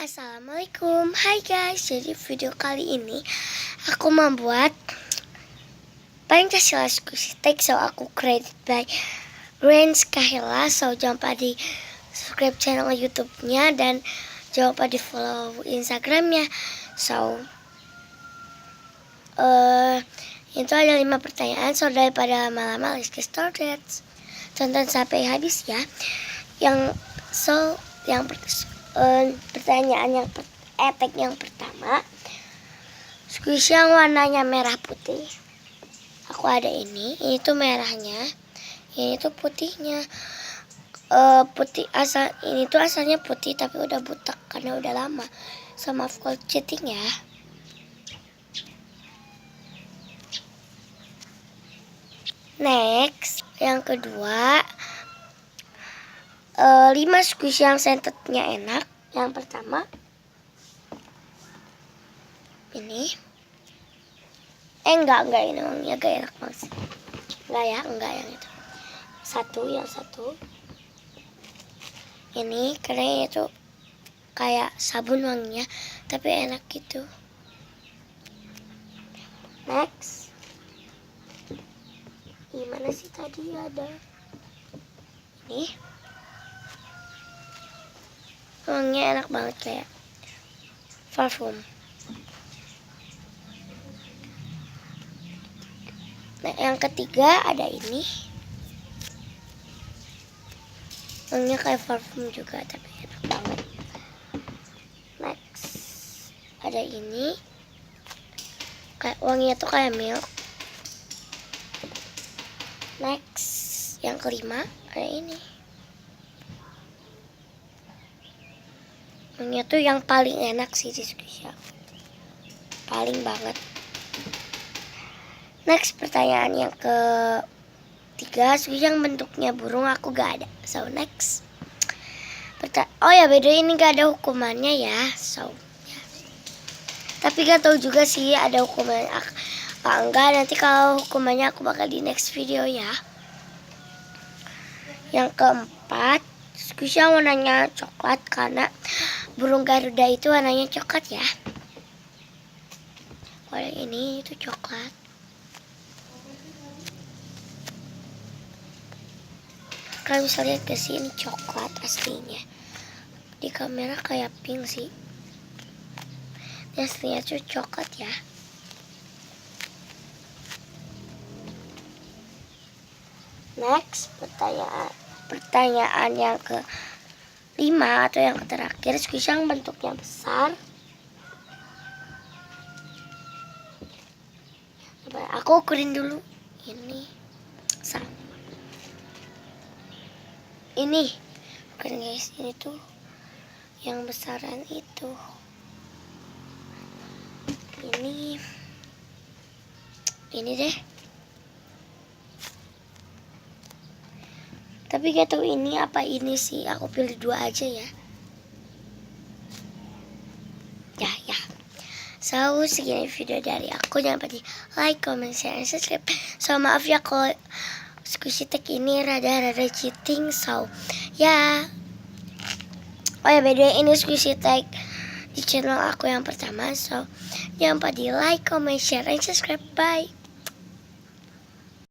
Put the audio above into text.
Assalamualaikum, hai guys. Jadi video kali ini aku membuat Pancasila Squishy Tag. So aku created by Rens Kahila. So jangan lupa di subscribe channel YouTube-nya dan jangan lupa di follow Instagram-nya. So itu ada 5 pertanyaan. So daripada lama-lama, let's get started. Tonton sampai habis ya. Pertanyaan tag yang pertama, squishy yang warnanya merah putih. Aku ada ini tuh merahnya, ini tuh putihnya. Putih ini tuh asalnya putih tapi udah butak karena udah lama. So maaf kalau cheating ya. Next, yang kedua, 5 squishy yang scented-nya enak. Yang pertama ini. Enggak ini wanginya gak enak banget sih. Enggak yang itu. Yang satu. Ini karena itu kayak sabun wanginya tapi enak gitu. Next. Gimana sih tadi ada? Ini. Wanginya enak banget kayak parfum. Nah, yang ketiga ada ini. Wanginya kayak parfum juga tapi enak banget. Next, ada ini. Kayak wanginya tuh kayak milk. Next, yang kelima ada ini. Wanginya tuh yang paling enak sih di squishy. Paling banget. Next, pertanyaan yang ketiga, squishy yang bentuknya burung aku gak ada. So next. Oh ya, by the way ini gak ada hukumannya ya. So ya. Tapi gak tahu juga sih ada hukuman apa enggak. Nanti kalau hukumannya aku bakal di next video ya. Yang keempat, squishy yang warnanya coklat karena burung Garuda itu warnanya coklat ya. Kalau ini itu coklat. Kalian bisa lihat ke sini coklat aslinya. Di kamera kayak pink sih. Ini aslinya tuh coklat ya. Next, pertanyaan yang ke-5 atau yang terakhir, squishy yang bentuknya besar. Coba aku ukurin dulu. Ini sama. Ini bukan guys, ini tuh yang besaran itu. Ini deh. Tapi gak tahu ini apa ini sih. Aku pilih 2 aja ya. Ya. So segini video dari aku. Jangan lupa di like, comment, share, and subscribe. So maaf ya kalau squishy tag ini rada cheating. So ya. Oh ya, by the way ini squishy tag di channel aku yang pertama. So jangan lupa di like, comment, share, and subscribe. Bye.